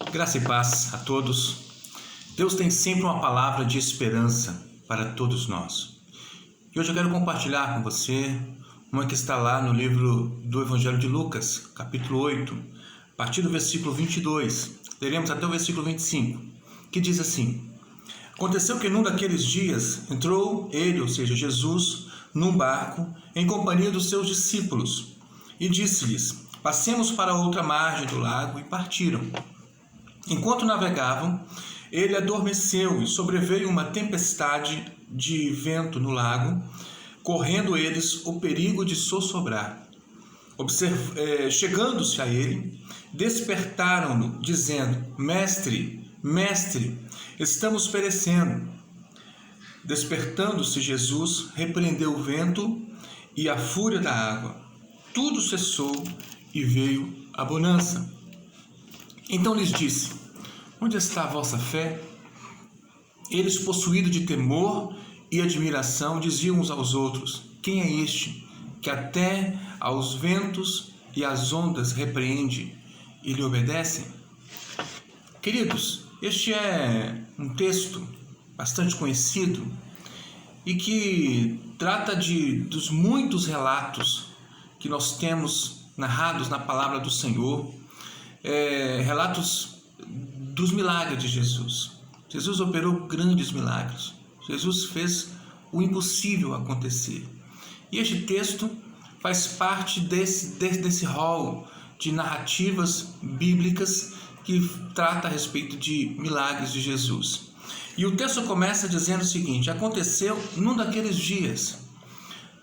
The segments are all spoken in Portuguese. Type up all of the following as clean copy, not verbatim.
Graça e paz a todos. Deus tem sempre uma palavra de esperança para todos nós. E hoje eu quero compartilhar com você uma que está lá no livro do Evangelho de Lucas, capítulo 8, a partir do versículo 22. Leremos até o versículo 25, que diz assim: Aconteceu que num daqueles dias entrou ele, ou seja, Jesus, num barco em companhia dos seus discípulos e disse-lhes: Passemos para outra margem do lago, e partiram. Enquanto navegavam, ele adormeceu e sobreveio uma tempestade de vento no lago, correndo eles o perigo de sossobrar. Chegando-se a ele, despertaram-no, dizendo: Mestre, Mestre, estamos perecendo. Despertando-se Jesus, repreendeu o vento e a fúria da água. Tudo cessou e veio a bonança. Então lhes disse: Onde está a vossa fé? Eles, possuídos de temor e admiração, diziam uns aos outros: Quem é este que até aos ventos e às ondas repreende e lhe obedecem? Queridos, este é um texto bastante conhecido e que trata dos muitos relatos que nós temos narrados na palavra do Senhor, relatos dos milagres de Jesus. Jesus operou grandes milagres. Jesus fez o impossível acontecer. E este texto faz parte desse rol de narrativas bíblicas que trata a respeito de milagres de Jesus. E o texto começa dizendo o seguinte: aconteceu num daqueles dias.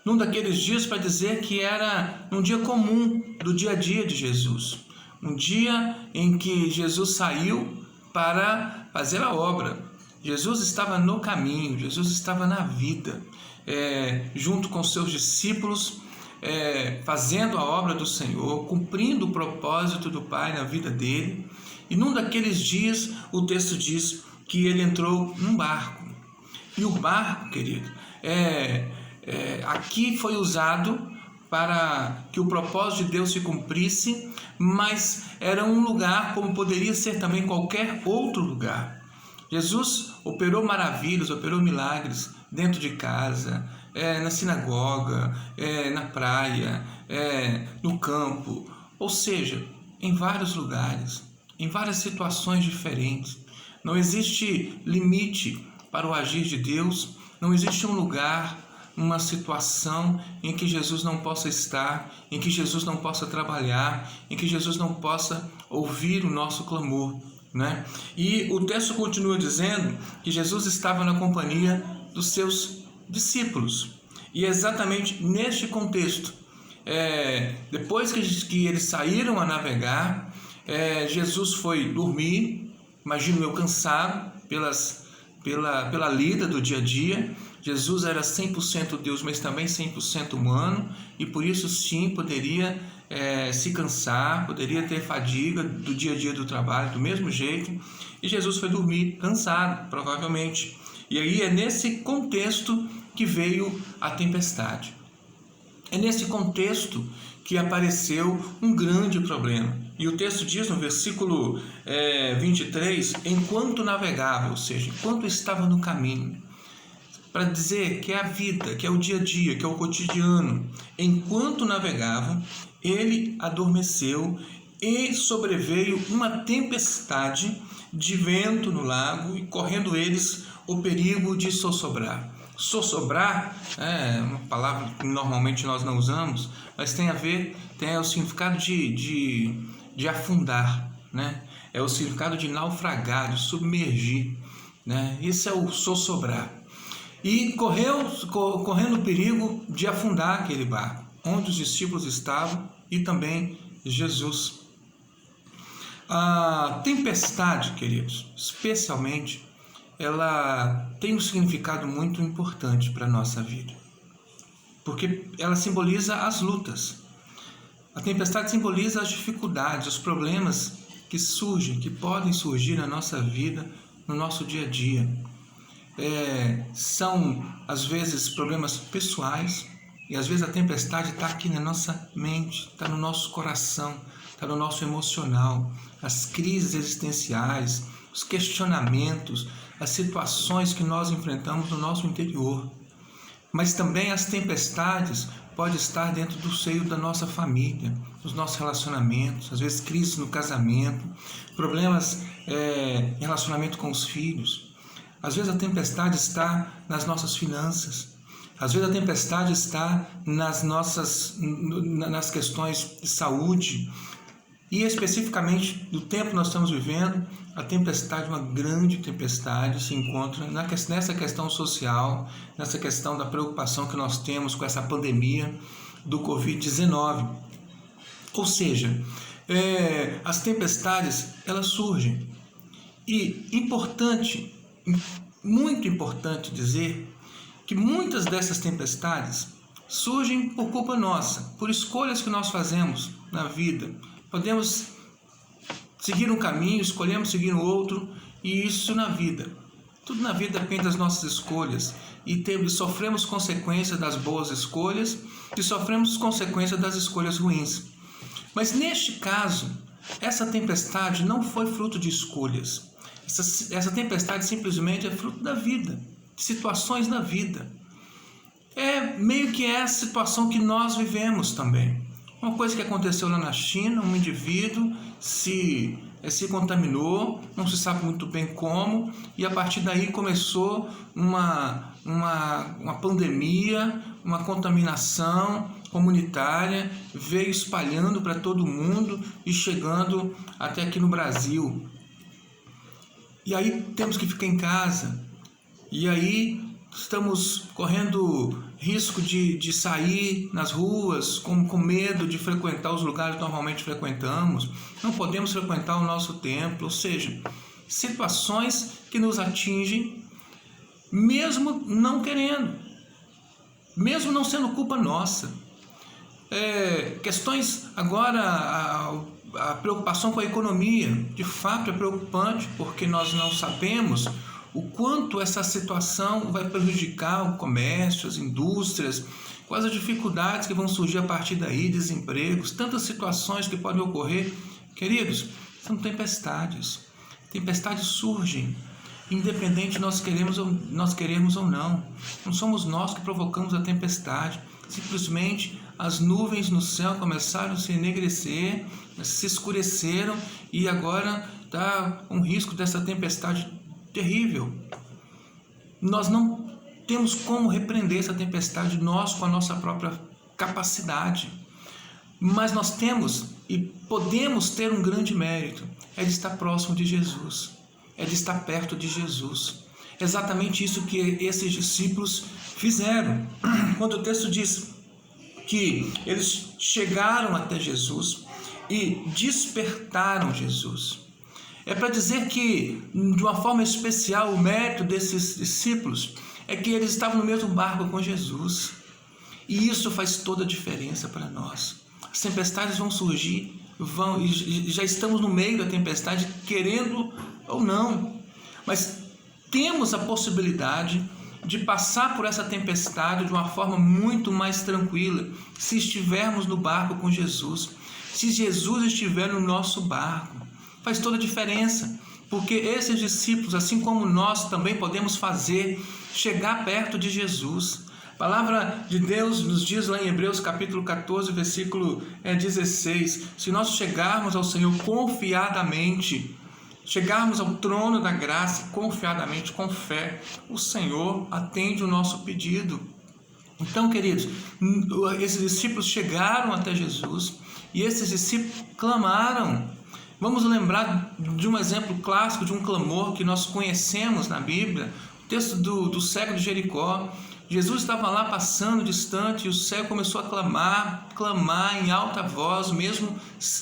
Num daqueles dias para dizer que era um dia comum do dia a dia de Jesus. Um dia em que Jesus saiu para fazer a obra. Jesus estava no caminho, Jesus estava na vida, junto com seus discípulos, fazendo a obra do Senhor, cumprindo o propósito do Pai na vida dele. E num daqueles dias, o texto diz que ele entrou num barco. E o barco, querido, aqui foi usado para que o propósito de Deus se cumprisse, mas era um lugar como poderia ser também qualquer outro lugar. Jesus operou maravilhas, operou milagres dentro de casa, na sinagoga, na praia, no campo, ou seja, em vários lugares, em várias situações diferentes. Não existe limite para o agir de Deus, não existe um lugar, uma situação em que Jesus não possa estar, em que Jesus não possa trabalhar, em que Jesus não possa ouvir o nosso clamor, né? E o texto continua dizendo que Jesus estava na companhia dos seus discípulos. E é exatamente neste contexto, depois que eles saíram a navegar, Jesus foi dormir, imagino eu, cansado pela lida do dia a dia. Jesus era 100% Deus, mas também 100% humano, e por isso sim poderia se cansar, poderia ter fadiga do dia a dia do trabalho do mesmo jeito, e Jesus foi dormir cansado, provavelmente. E aí é nesse contexto que veio a tempestade. É nesse contexto que apareceu um grande problema. E o texto diz no versículo 23, enquanto navegava, ou seja, enquanto estava no caminho, para dizer que é a vida, que é o dia a dia, que é o cotidiano. Enquanto navegavam, ele adormeceu e sobreveio uma tempestade de vento no lago, e correndo eles o perigo de sossobrar. Sossobrar é uma palavra que normalmente nós não usamos, mas tem o significado de afundar, né? É o significado de naufragar, de submergir, né? Isso é o sossobrar. E correndo o perigo de afundar aquele barco, onde os discípulos estavam e também Jesus. A tempestade, queridos, especialmente, ela tem um significado muito importante para a nossa vida, porque ela simboliza as lutas. A tempestade simboliza as dificuldades, os problemas que surgem, que podem surgir na nossa vida, no nosso dia a dia. São às vezes problemas pessoais, e às vezes a tempestade está aqui na nossa mente, está no nosso coração, está no nosso emocional, as crises existenciais, os questionamentos, as situações que nós enfrentamos no nosso interior. Mas também as tempestades podem estar dentro do seio da nossa família, nos nossos relacionamentos, às vezes crises no casamento, problemas em relacionamento com os filhos. Às vezes a tempestade está nas nossas finanças. Às vezes a tempestade está nas questões de saúde. E especificamente do tempo que nós estamos vivendo, a tempestade, uma grande tempestade, se encontra nessa questão social, nessa questão da preocupação que nós temos com essa pandemia do Covid-19. Ou seja, as tempestades, elas surgem. E muito importante dizer que muitas dessas tempestades surgem por culpa nossa, por escolhas que nós fazemos na vida. Podemos seguir um caminho, escolhemos seguir o outro, e isso na vida. Tudo na vida depende das nossas escolhas, e sofremos consequências das boas escolhas e sofremos consequências das escolhas ruins. Mas neste caso, essa tempestade não foi fruto de escolhas. Essa tempestade simplesmente é fruto da vida, de situações na vida. É meio que a situação que nós vivemos também. Uma coisa que aconteceu lá na China, um indivíduo se contaminou, não se sabe muito bem como, e a partir daí começou uma pandemia, uma contaminação comunitária, veio espalhando para todo mundo e chegando até aqui no Brasil. E aí temos que ficar em casa, e aí estamos correndo risco de sair nas ruas com medo de frequentar os lugares que normalmente frequentamos, não podemos frequentar o nosso templo, ou seja, situações que nos atingem mesmo não querendo, mesmo não sendo culpa nossa. Questões agora, a preocupação com a economia, de fato é preocupante, porque nós não sabemos o quanto essa situação vai prejudicar o comércio, as indústrias, quais as dificuldades que vão surgir a partir daí, desempregos, tantas situações que podem ocorrer. Queridos, são tempestades. Tempestades surgem, independente de nós queremos ou não. Não somos nós que provocamos a tempestade. Simplesmente as nuvens no céu começaram a se enegrecer, se escureceram, e agora está um risco dessa tempestade terrível. Nós não temos como repreender essa tempestade, nós com a nossa própria capacidade, mas nós temos e podemos ter um grande mérito, é de estar próximo de Jesus, é de estar perto de Jesus. É exatamente isso que esses discípulos fizeram. Quando o texto diz que eles chegaram até Jesus e despertaram Jesus, é para dizer que, de uma forma especial, o mérito desses discípulos é que eles estavam no mesmo barco com Jesus. E isso faz toda a diferença para nós. As tempestades vão surgir, e já estamos no meio da tempestade, querendo ou não. Mas temos a possibilidade de passar por essa tempestade de uma forma muito mais tranquila, se estivermos no barco com Jesus. Se Jesus estiver no nosso barco, faz toda a diferença, porque esses discípulos, assim como nós, também podemos chegar perto de Jesus. A palavra de Deus nos diz lá em Hebreus capítulo 14, versículo 16, se nós chegarmos ao Senhor confiadamente, chegarmos ao trono da graça confiadamente, com fé, o Senhor atende o nosso pedido. Então, queridos, esses discípulos chegaram até Jesus e esses discípulos clamaram. Vamos lembrar de um exemplo clássico de um clamor que nós conhecemos na Bíblia, o texto do cego de Jericó. Jesus estava lá passando distante e o cego começou a clamar em alta voz, mesmo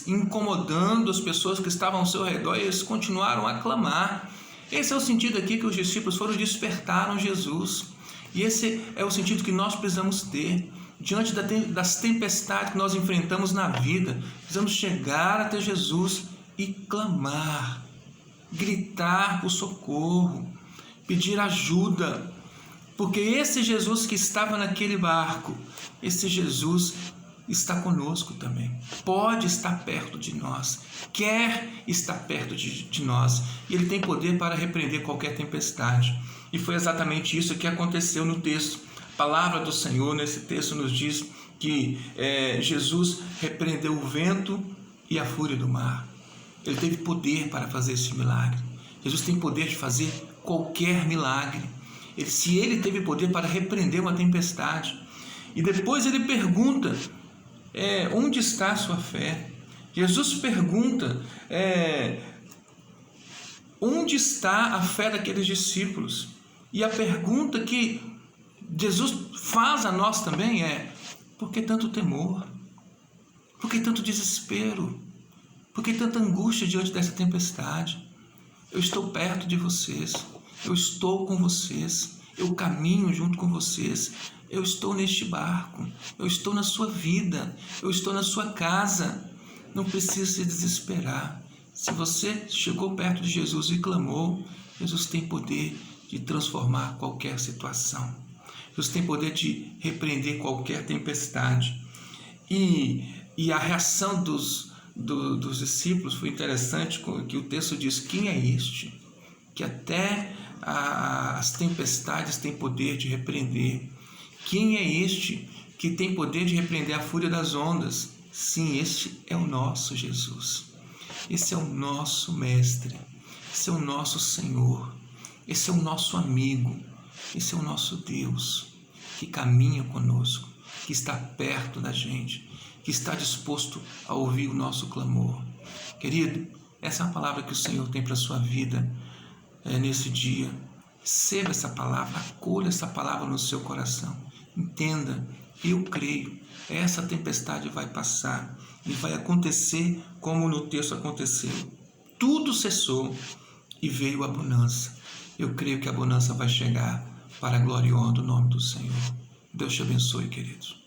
incomodando as pessoas que estavam ao seu redor, e eles continuaram a clamar. Esse é o sentido aqui que os discípulos foram, despertaram Jesus. E esse é o sentido que nós precisamos ter diante das tempestades que nós enfrentamos na vida. Precisamos chegar até Jesus e clamar, gritar por socorro, pedir ajuda, porque esse Jesus que estava naquele barco, esse Jesus está conosco também, pode estar perto de nós, quer estar perto de nós, e Ele tem poder para repreender qualquer tempestade. E foi exatamente isso que aconteceu no texto. A palavra do Senhor nesse texto nos diz que Jesus repreendeu o vento e a fúria do mar. Ele teve poder para fazer esse milagre. Jesus tem poder de fazer qualquer milagre. Se Ele teve poder para repreender uma tempestade. E depois Ele pergunta, onde está a sua fé? Jesus pergunta, onde está a fé daqueles discípulos? E a pergunta que Jesus faz a nós também por que tanto temor? Por que tanto desespero? Por que tanta angústia diante dessa tempestade? Eu estou perto de vocês, eu estou com vocês, eu caminho junto com vocês, eu estou neste barco, eu estou na sua vida, eu estou na sua casa. Não precisa se desesperar. Se você chegou perto de Jesus e clamou, Jesus tem poder de transformar qualquer situação. Jesus tem poder de repreender qualquer tempestade. E a reação dos discípulos foi interessante, que o texto diz: quem é este que até as tempestades têm poder de repreender? Quem é este que tem poder de repreender a fúria das ondas? Sim, este é o nosso Jesus. Esse é o nosso Mestre. Esse é o nosso Senhor. Esse é o nosso amigo. Esse é o nosso Deus, que caminha conosco, que está perto da gente, que está disposto a ouvir o nosso clamor. Querido, essa é uma palavra que o Senhor tem para a sua vida nesse dia. Receba essa palavra, acolha essa palavra no seu coração. Entenda, eu creio, essa tempestade vai passar e vai acontecer como no texto aconteceu. Tudo cessou e veio a bonança. Eu creio que a bonança vai chegar para a glória e honra do nome do Senhor. Deus te abençoe, queridos.